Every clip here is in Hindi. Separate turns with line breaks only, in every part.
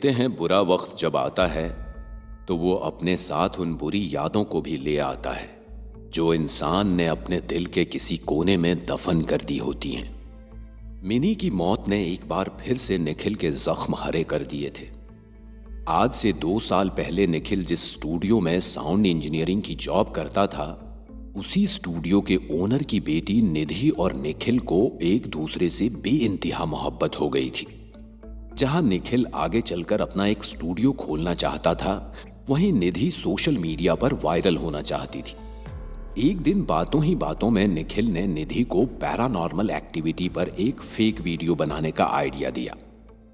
कहते हैं बुरा वक्त जब आता है तो वो अपने साथ उन बुरी यादों को भी ले आता है जो इंसान ने अपने दिल के किसी कोने में दफन कर दी होती हैं। मिनी की मौत ने एक बार फिर से निखिल के जख्म हरे कर दिए थे। आज से 2 साल पहले निखिल जिस स्टूडियो में साउंड इंजीनियरिंग की जॉब करता था, उसी स्टूडियो के ओनर की बेटी निधि और निखिल को एक दूसरे से बेइंतहा मोहब्बत हो गई थी। जहां निखिल आगे चलकर अपना एक स्टूडियो खोलना चाहता था, वहीं निधि सोशल मीडिया पर वायरल होना चाहती थी। एक दिन बातों ही बातों में निखिल ने निधि को पैरानॉर्मल एक्टिविटी पर एक फेक वीडियो बनाने का आइडिया दिया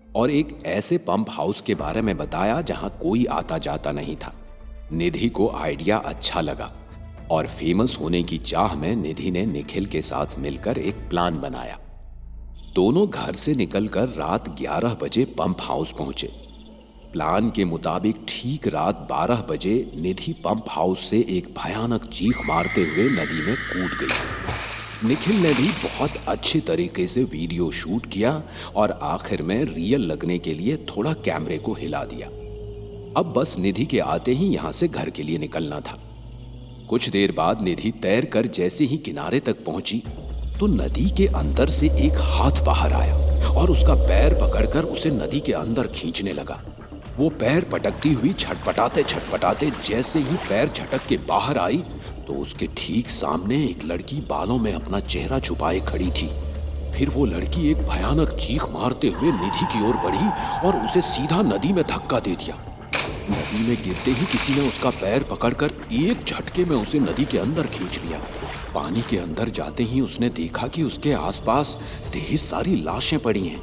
और एक ऐसे पंप हाउस के बारे में बताया जहां कोई आता जाता नहीं था। निधि को आइडिया अच्छा लगा और फेमस होने की चाह में निधि ने निखिल के साथ मिलकर एक प्लान बनाया। दोनों घर से निकलकर रात 11 बजे पंप हाउस पहुंचे। प्लान के मुताबिक ठीक रात 12 बजे निधि पंप हाउस से एक भयानक चीख मारते हुए नदी में कूद गई। निखिल ने भी बहुत अच्छे तरीके से वीडियो शूट किया और आखिर में रियल लगने के लिए थोड़ा कैमरे को हिला दिया। अब बस निधि के आते ही यहां से घर के लिए निकलना था। कुछ देर बाद निधि तैरकर जैसे ही किनारे तक पहुंची तो नदी के अंदर से एक हाथ बाहर आया और उसका पैर पकड़कर उसे नदी के अंदर खींचने लगा। वो पैर पटकती हुई छटपटाते छटपटाते जैसे ही पैर झटक के बाहर आई तो उसके ठीक सामने एक लड़की बालों में अपना चेहरा छुपाए खड़ी थी। फिर वो लड़की एक भयानक चीख मारते हुए निधि की ओर बढ़ी और उसे सीधा नदी में धक्का दे दिया। नदी में गिरते ही किसी ने उसका पैर पकड़कर एक झटके में उसे नदी के अंदर खींच लिया। पानी के अंदर जाते ही उसने देखा कि उसके आसपास ढेर सारी लाशें पड़ी हैं।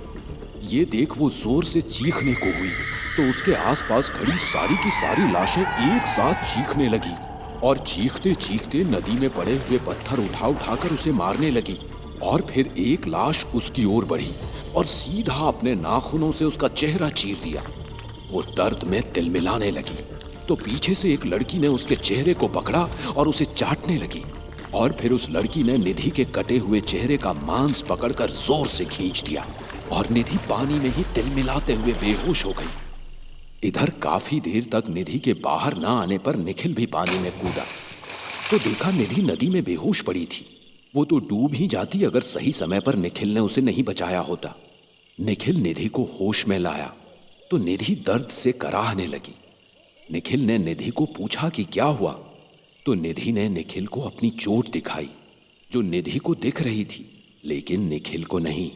ये देख वो जोर से चीखने को हुई तो उसके आसपास खड़ी सारी की सारी लाशें एक साथ चीखने लगी और चीखते चीखते नदी में पड़े हुए पत्थर उठा उठाकर उसे मारने लगी। और फिर एक लाश उसकी ओर बढ़ी और सीधा अपने नाखूनों से उसका चेहरा चीर दिया। वो दर्द में तिलमिलाने लगी तो पीछे से एक लड़की ने उसके चेहरे को पकड़ा और उसे चाटने लगी और फिर उस लड़की ने निधि के कटे हुए चेहरे का मांस पकड़कर जोर से खींच दिया और निधि पानी में ही तिलमिलाते हुए बेहोश हो गई। इधर काफी देर तक निधि के बाहर ना आने पर निखिल भी पानी में कूदा तो देखा निधि नदी में बेहोश पड़ी थी। वो तो डूब ही जाती अगर सही समय पर निखिल ने उसे नहीं बचाया होता। निखिल निधि को होश में लाया तो निधि दर्द से कराहने लगी। निखिल ने निधि को पूछा कि क्या हुआ तो निधि ने निखिल को अपनी चोट दिखाई जो निधि को दिख रही थी लेकिन निखिल को नहीं।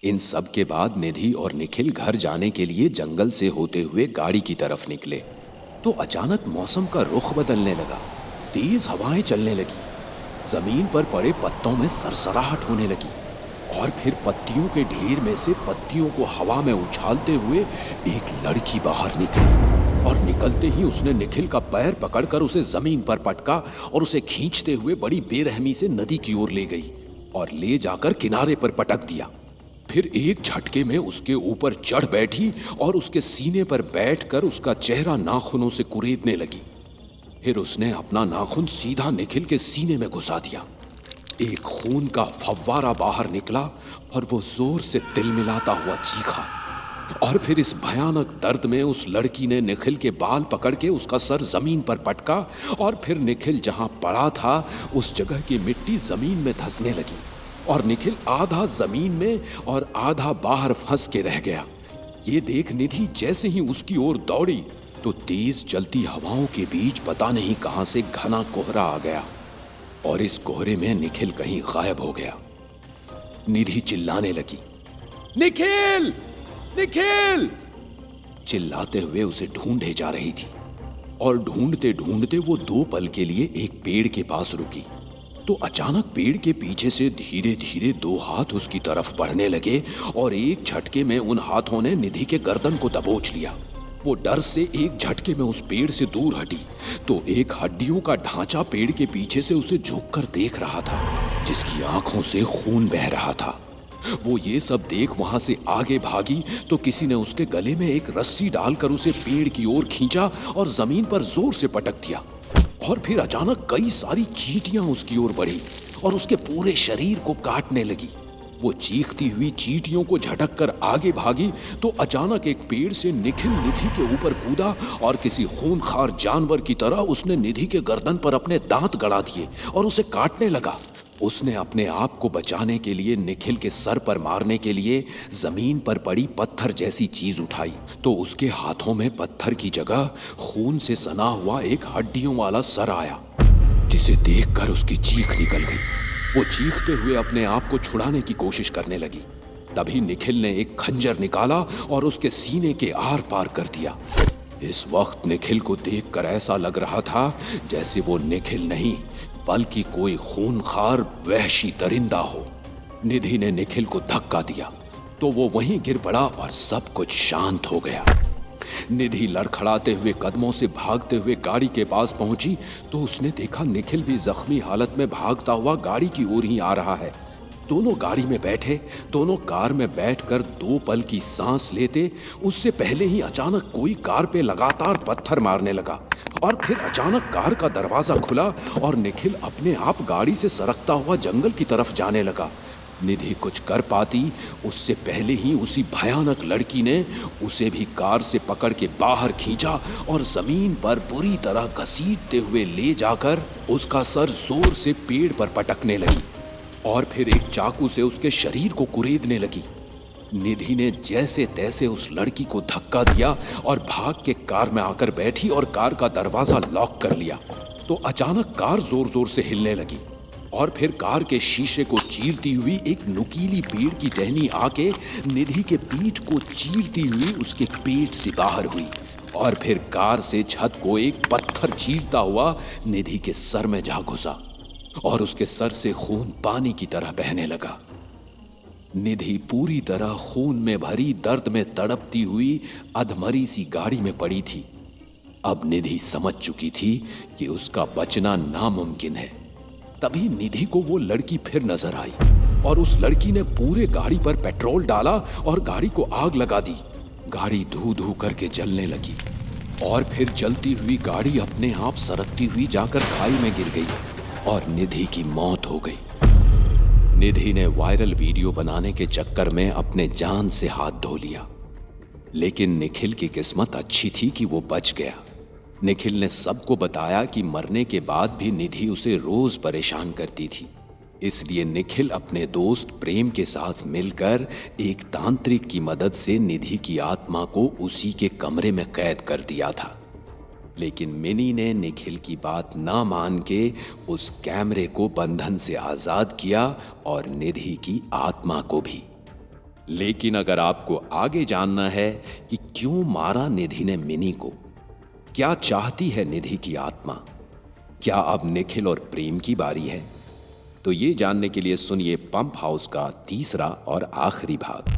इन सब के बाद निधि और निखिल घर जाने के लिए जंगल से होते हुए गाड़ी की तरफ निकले तो अचानक मौसम का रुख बदलने लगा। तेज हवाएं चलने लगी, जमीन पर पड़े पत्तों में सरसराहट होने लगी और फिर पत्तियों के ढेर में से पत्तियों को हवा में उछालते हुए एक लड़की बाहर निकली और निकलते ही उसने निखिल का पैर पकड़कर उसे जमीन पर पटका और उसे खींचते हुए बड़ी बेरहमी से नदी की ओर ले गई और ले जाकर किनारे पर पटक दिया। फिर एक झटके में उसके ऊपर चढ़ बैठी और उसके सीने पर बैठकर उसका चेहरा नाखूनों से कुरेदने लगी। फिर उसने अपना नाखून सीधा निखिल के सीने में घुसा दिया। एक खून का फव्वारा बाहर निकला और वो जोर से तिलमिलाता हुआ चीखा और फिर इस भयानक दर्द में उस लड़की ने निखिल के बाल पकड़ के उसका सर जमीन पर पटका और फिर निखिल जहां पड़ा था उस जगह की मिट्टी जमीन में धंसने लगी और निखिल आधा जमीन में और आधा बाहर फंस के रह गया। ये देख निधि जैसे ही उसकी ओर दौड़ी तो तेज चलती हवाओं के बीच पता नहीं कहां से घना कोहरा आ गया और इस कोहरे में निखिल कहीं गायब हो गया। निधि चिल्लाने लगी, निखिल निखिल चिल्लाते हुए उसे ढूंढे जा रही थी और ढूंढते ढूंढते वो 2 पल के लिए एक पेड़ के पास रुकी तो अचानक पेड़ के पीछे से धीरे धीरे 2 हाथ उसकी तरफ बढ़ने लगे और एक झटके में उन हाथों ने निधि के गर्दन को दबोच लिया। वो डर से एक झटके में उस पेड़ से दूर हटी तो एक हड्डियों का ढांचा पेड़ के पीछे से उसे झुककर देख रहा था जिसकी आंखों से खून बह रहा था। वो ये सब देख वहां से आगे भागी तो किसी ने उसके गले में एक रस्सी डालकर उसे पेड़ की ओर खींचा और जमीन पर जोर से पटक दिया और फिर अचानक कई सारी चींटियां उसकी ओर बढ़ी और उसके पूरे शरीर को काटने लगी। वो चीखती हुई चींटियों को झटक कर आगे भागी तो अचानक एक पेड़ से निखिल निधि के ऊपर कूदा और किसी खूंखार जानवर की तरह उसने निधि के गर्दन पर अपने दांत गड़ा दिए और उसे काटने लगा। उसने अपने आप को बचाने के लिए निखिल के सर पर मारने के लिए जमीन पर पड़ी पत्थर जैसी चीज उठाई तो उसके हाथों में पत्थर की जगह खून से सना हुआ एक हड्डियों वाला सर आया, जिसे देखकर उसकी चीख निकल गई। वो चीखते हुए अपने आप को छुड़ाने की कोशिश करने लगी। तभी निखिल ने एक खंजर निकाला और उसके सीने के आर पार कर दिया। इस वक्त निखिल को देखकर ऐसा लग रहा था जैसे वो निखिल नहीं बल्कि कोई खूनखार वहशी दरिंदा हो। निधि ने निखिल को धक्का दिया तो वो वहीं गिर पड़ा और सब कुछ शांत हो गया। निधि लड़खड़ाते हुए कदमों से भागते हुए गाड़ी के पास पहुंची तो उसने देखा निखिल भी जख्मी हालत में भागता हुआ गाड़ी की ओर ही आ रहा है। दोनों गाड़ी में बैठे, दोनों कार में बैठकर 2 पल की सांस लेते उससे पहले ही अचानक कोई कार पे लगातार पत्थर मारने लगा और फिर अचानक कार का दरवाजा खुला और निखिल अपने आप गाड़ी से सरकता हुआ जंगल की तरफ जाने लगा। निधि कुछ कर पाती उससे पहले ही उसी भयानक लड़की ने उसे भी कार से पकड़ के बाहर खींचा और जमीन पर बुरी तरह घसीटते हुए ले जाकर उसका सर जोर से पेड़ पर पटकने लगी और फिर एक चाकू से उसके शरीर को कुरेदने लगी। निधि ने जैसे तैसे उस लड़की को धक्का दिया और भाग के कार में आकर बैठी और कार का दरवाजा लॉक कर लिया तो अचानक कार जोर जोर से हिलने लगी और फिर कार के शीशे को चीरती हुई एक नुकीली पेड़ की टहनी आके निधि के पीठ को चीरती हुई उसके पेट से बाहर हुई और फिर कार से छत को एक पत्थर चीरता हुआ निधि के सर में जा घुसा और उसके सर से खून पानी की तरह बहने लगा। निधि पूरी तरह खून में भरी दर्द में तड़पती हुई अधमरी सी गाड़ी में पड़ी थी। अब निधि समझ चुकी थी कि उसका बचना नामुमकिन है। तभी निधि को वो लड़की फिर नजर आई और उस लड़की ने पूरे गाड़ी पर पेट्रोल डाला और गाड़ी को आग लगा दी। गाड़ी धू धू करके जलने लगी और फिर जलती हुई गाड़ी अपने आप सरकती हुई जाकर खाई में गिर गई और निधि की मौत हो गई। निधि ने वायरल वीडियो बनाने के चक्कर में अपने जान से हाथ धो लिया, लेकिन निखिल की किस्मत अच्छी थी कि वो बच गया। निखिल ने सबको बताया कि मरने के बाद भी निधि उसे रोज परेशान करती थी, इसलिए निखिल अपने दोस्त प्रेम के साथ मिलकर एक तांत्रिक की मदद से निधि की आत्मा को उसी के कमरे में कैद कर दिया था। लेकिन मिनी ने निखिल की बात ना मान के उस कैमरे को बंधन से आजाद किया और निधि की आत्मा को भी। लेकिन अगर आपको आगे जानना है कि क्यों मारा निधि ने मिनी को, क्या चाहती है निधि की आत्मा, क्या अब निखिल और प्रेम की बारी है, तो ये जानने के लिए सुनिए पंप हाउस का तीसरा और आखिरी भाग।